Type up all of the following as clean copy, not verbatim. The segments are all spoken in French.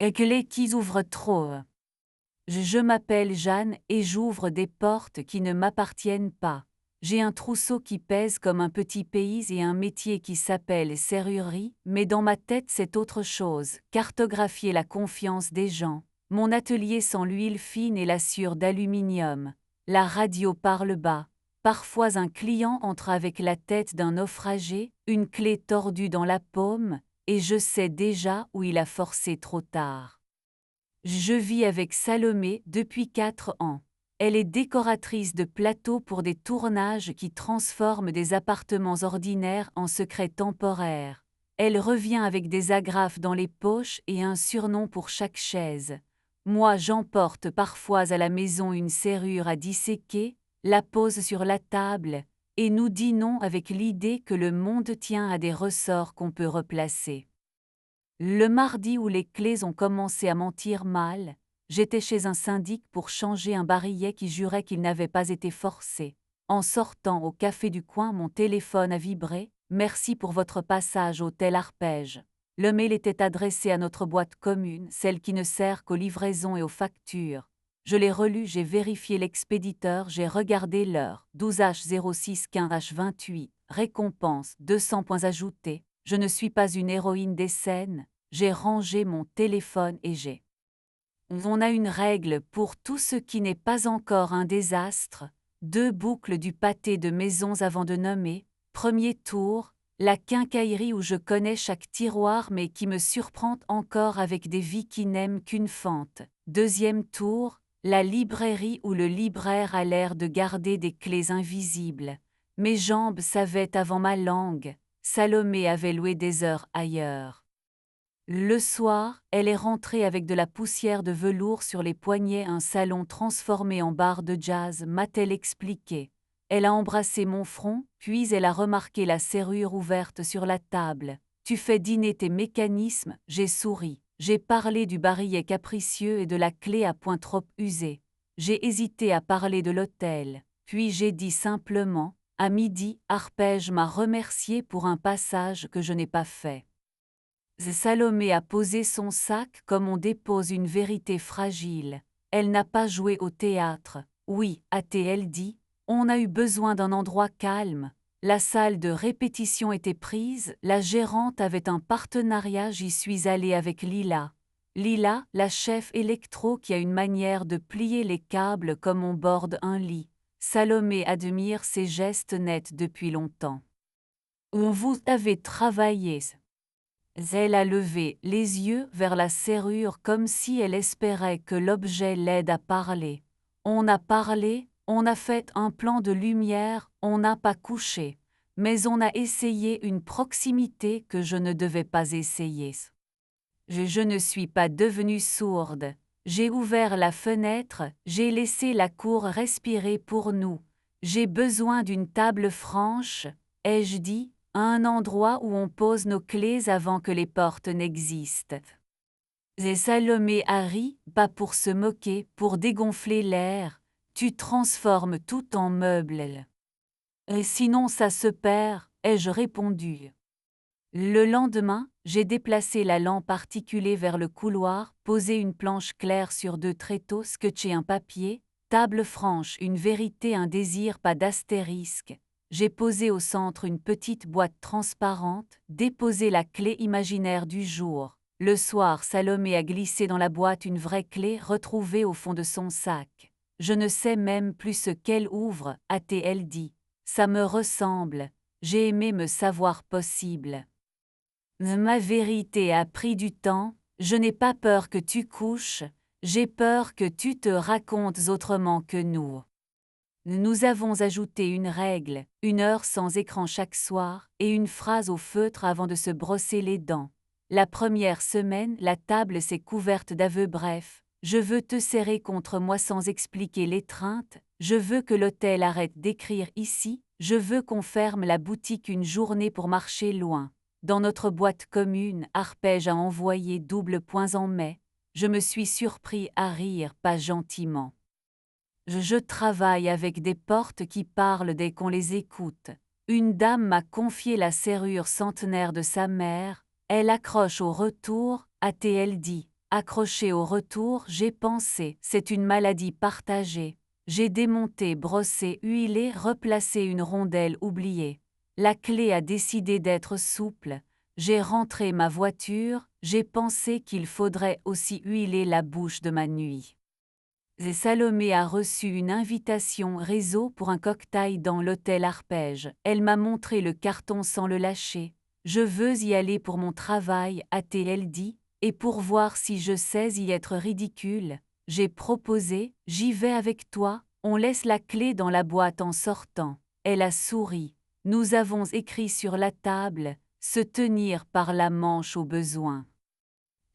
Et que les qui ouvrent trop. Je m'appelle Jeanne et j'ouvre des portes qui ne m'appartiennent pas. J'ai un trousseau qui pèse comme un petit pays et un métier qui s'appelle serrurerie, mais dans ma tête c'est autre chose, cartographier la confiance des gens. Mon atelier sent l'huile fine et la sciure d'aluminium. La radio parle bas. Parfois un client entre avec la tête d'un naufragé, une clé tordue dans la paume, et je sais déjà où il a forcé trop tard. Je vis avec Salomé depuis 4 ans. Elle est décoratrice de plateaux pour des tournages qui transforment des appartements ordinaires en secrets temporaires. Elle revient avec des agrafes dans les poches et un surnom pour chaque chaise. Moi, j'emporte parfois à la maison une serrure à disséquer, la pose sur la table, et nous dînons avec l'idée que le monde tient à des ressorts qu'on peut replacer. Le mardi où les clés ont commencé à mentir mal, j'étais chez un syndic pour changer un barillet qui jurait qu'il n'avait pas été forcé. En sortant au café du coin, mon téléphone a vibré. Merci pour votre passage hôtel Arpège. Le mail était adressé à notre boîte commune, celle qui ne sert qu'aux livraisons et aux factures. Je l'ai relu, j'ai vérifié l'expéditeur, j'ai regardé l'heure. 12h06 15h28. Récompense 200 points ajoutés. Je ne suis pas une héroïne des scènes. J'ai rangé mon téléphone et j'ai. On a une règle pour tout ce qui n'est pas encore un désastre. 2 boucles du pâté de maisons avant de nommer. Premier tour, la quincaillerie où je connais chaque tiroir mais qui me surprend encore avec des vies qui n'aiment qu'une fente. Deuxième tour, la librairie où le libraire a l'air de garder des clés invisibles. Mes jambes savaient avant ma langue. Salomé avait loué des heures ailleurs. Le soir, elle est rentrée avec de la poussière de velours sur les poignets, un salon transformé en bar de jazz, m'a-t-elle expliqué. Elle a embrassé mon front, puis elle a remarqué la serrure ouverte sur la table. Tu fais dîner tes mécanismes, j'ai souri. J'ai parlé du barillet capricieux et de la clé à point trop usée. J'ai hésité à parler de l'hôtel, puis j'ai dit simplement, à midi, Arpège m'a remercié pour un passage que je n'ai pas fait. Salomé a posé son sac comme on dépose une vérité fragile. Elle n'a pas joué au théâtre. Oui, a-t-elle dit, on a eu besoin d'un endroit calme. La salle de répétition était prise, la gérante avait un partenariat, j'y suis allée avec Lila. Lila, la chef électro qui a une manière de plier les câbles comme on borde un lit. Salomé admire ses gestes nets depuis longtemps. Vous avez travaillé. Elle a levé les yeux vers la serrure comme si elle espérait que l'objet l'aide à parler. On a parlé, on a fait un plan de lumière, on n'a pas couché, mais on a essayé une proximité que je ne devais pas essayer. Je ne suis pas devenue sourde. J'ai ouvert la fenêtre, j'ai laissé la cour respirer pour nous. J'ai besoin d'une table franche, ai-je dit, un endroit où on pose nos clés avant que les portes n'existent. Et Salomé a ri, pas pour se moquer, pour dégonfler l'air. Tu transformes tout en meuble. Et sinon ça se perd, ai-je répondu. Le lendemain, j'ai déplacé la lampe articulée vers le couloir, posé une planche claire sur 2 tréteaux, scotché un papier, table franche, une vérité, un désir, pas d'astérisque. J'ai posé au centre une petite boîte transparente, déposé la clé imaginaire du jour. Le soir, Salomé a glissé dans la boîte une vraie clé retrouvée au fond de son sac. Je ne sais même plus ce qu'elle ouvre, a-t-elle dit. Ça me ressemble. J'ai aimé me savoir possible. Ma vérité a pris du temps, je n'ai pas peur que tu couches, j'ai peur que tu te racontes autrement que nous. Nous avons ajouté une règle, 1 heure sans écran chaque soir, et une phrase au feutre avant de se brosser les dents. La première semaine, la table s'est couverte d'aveux brefs. Je veux te serrer contre moi sans expliquer l'étreinte, je veux que l'hôtel arrête d'écrire ici, je veux qu'on ferme la boutique une journée pour marcher loin. Dans notre boîte commune, Arpège a envoyé double points en mai. Je me suis surpris à rire, pas gentiment. Je travaille avec des portes qui parlent dès qu'on les écoute. Une dame m'a confié la serrure centenaire de sa mère, elle accroche au retour, a-t-elle dit. accroché au retour, j'ai pensé, c'est une maladie partagée. J'ai démonté, brossé, huilé, replacé une rondelle oubliée. La clé a décidé d'être souple. J'ai rentré ma voiture, j'ai pensé qu'il faudrait aussi huiler la bouche de ma nuit. Et Salomé a reçu une invitation réseau pour un cocktail dans l'hôtel Arpège. Elle m'a montré le carton sans le lâcher. Je veux y aller pour mon travail, a-t-elle dit, et pour voir si je sais y être ridicule. J'ai proposé, j'y vais avec toi, on laisse la clé dans la boîte en sortant. Elle a souri. Nous avons écrit sur la table, se tenir par la manche au besoin.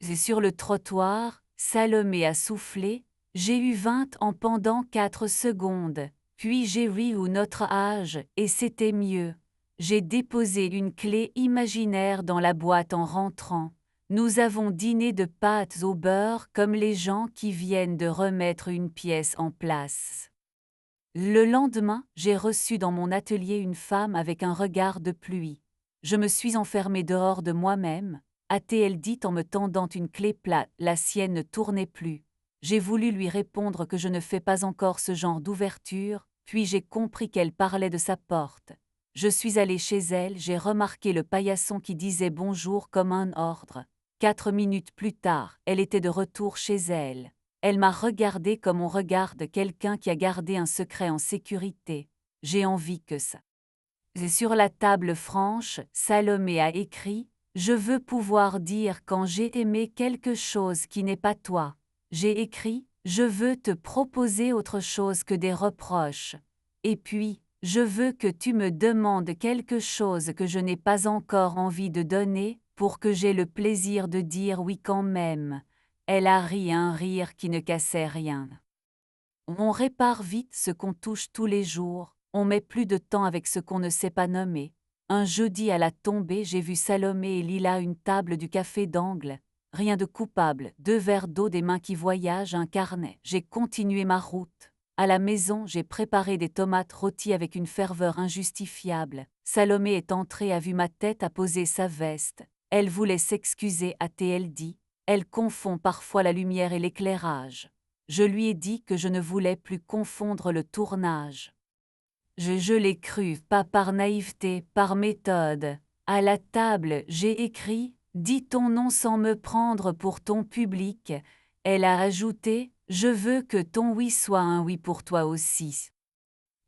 Et sur le trottoir, Salomé a soufflé, j'ai eu 20 ans pendant 4 secondes, puis j'ai ri ou notre âge, et c'était mieux. J'ai déposé une clé imaginaire dans la boîte en rentrant. Nous avons dîné de pâtes au beurre comme les gens qui viennent de remettre une pièce en place. Le lendemain, j'ai reçu dans mon atelier une femme avec un regard de pluie. Je me suis enfermée dehors de moi-même, a-t-elle dit en me tendant une clé plate, la sienne ne tournait plus. J'ai voulu lui répondre que je ne fais pas encore ce genre d'ouverture, puis j'ai compris qu'elle parlait de sa porte. Je suis allée chez elle, j'ai remarqué le paillasson qui disait bonjour comme un ordre. 4 minutes plus tard, elle était de retour chez elle. Elle m'a regardé comme on regarde quelqu'un qui a gardé un secret en sécurité. J'ai envie que ça. Et sur la table franche, Salomé a écrit « Je veux pouvoir dire quand j'ai aimé quelque chose qui n'est pas toi ». J'ai écrit « Je veux te proposer autre chose que des reproches ». Et puis, « Je veux que tu me demandes quelque chose que je n'ai pas encore envie de donner, pour que j'aie le plaisir de dire oui quand même ». Elle a ri un rire qui ne cassait rien. On répare vite ce qu'on touche tous les jours, on met plus de temps avec ce qu'on ne sait pas nommer. Un jeudi à la tombée, j'ai vu Salomé et Lila à une table du café d'angle. Rien de coupable, 2 verres d'eau, des mains qui voyagent, un carnet. J'ai continué ma route. À la maison, j'ai préparé des tomates rôties avec une ferveur injustifiable. Salomé est entrée, a vu ma tête, a posé sa veste. Elle voulait s'excuser, a-t-elle dit. Elle confond parfois la lumière et l'éclairage. Je lui ai dit que je ne voulais plus confondre le tournage. Je l'ai cru, pas par naïveté, par méthode. À la table, j'ai écrit « Dis ton nom sans me prendre pour ton public ». Elle a ajouté « Je veux que ton oui soit un oui pour toi aussi ».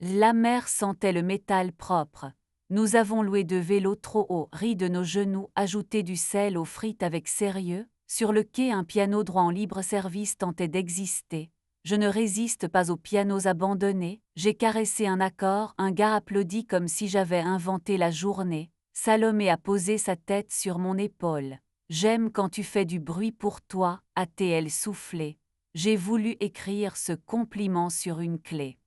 La mère sentait le métal propre. Nous avons loué 2 vélos trop hauts, ri de nos genoux, ajouté du sel aux frites avec sérieux. Sur le quai, un piano droit en libre-service tentait d'exister. Je ne résiste pas aux pianos abandonnés. J'ai caressé un accord, un gars applaudit comme si j'avais inventé la journée. Salomé a posé sa tête sur mon épaule. J'aime quand tu fais du bruit pour toi, a-t-elle soufflé. J'ai voulu écrire ce compliment sur une clé.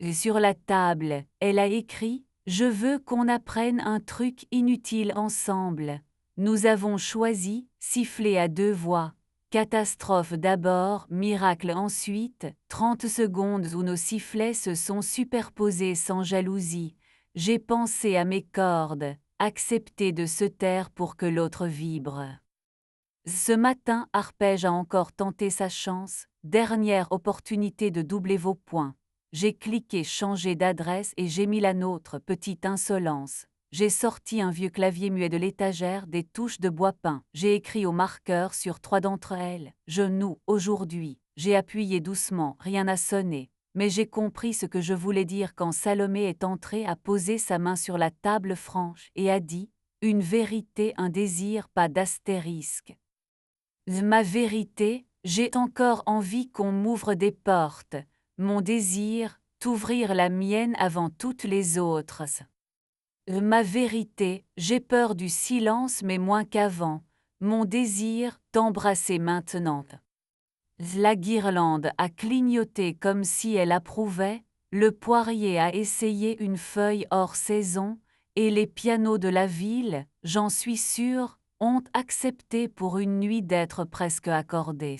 Et sur la table, elle a écrit « Je veux qu'on apprenne un truc inutile ensemble ». Nous avons choisi, siffler à 2 voix. Catastrophe d'abord, miracle ensuite, 30 secondes où nos sifflets se sont superposés sans jalousie. J'ai pensé à mes cordes, accepté de se taire pour que l'autre vibre. Ce matin, Arpège a encore tenté sa chance, dernière opportunité de doubler vos points. J'ai cliqué changer d'adresse et j'ai mis la nôtre, petite insolence. J'ai sorti un vieux clavier muet de l'étagère, des touches de bois peint. J'ai écrit au marqueur sur 3 d'entre elles. Genou, aujourd'hui. J'ai appuyé doucement, rien n'a sonné. Mais j'ai compris ce que je voulais dire quand Salomé est entrée, a posé sa main sur la table franche et a dit « Une vérité, un désir, pas d'astérisque ». Ma vérité, j'ai encore envie qu'on m'ouvre des portes. Mon désir, t'ouvrir la mienne avant toutes les autres. Ma vérité, j'ai peur du silence mais moins qu'avant. Mon désir, t'embrasser maintenant. La guirlande a clignoté comme si elle approuvait, le poirier a essayé une feuille hors saison, et les pianos de la ville, j'en suis sûre, ont accepté pour une nuit d'être presque accordés.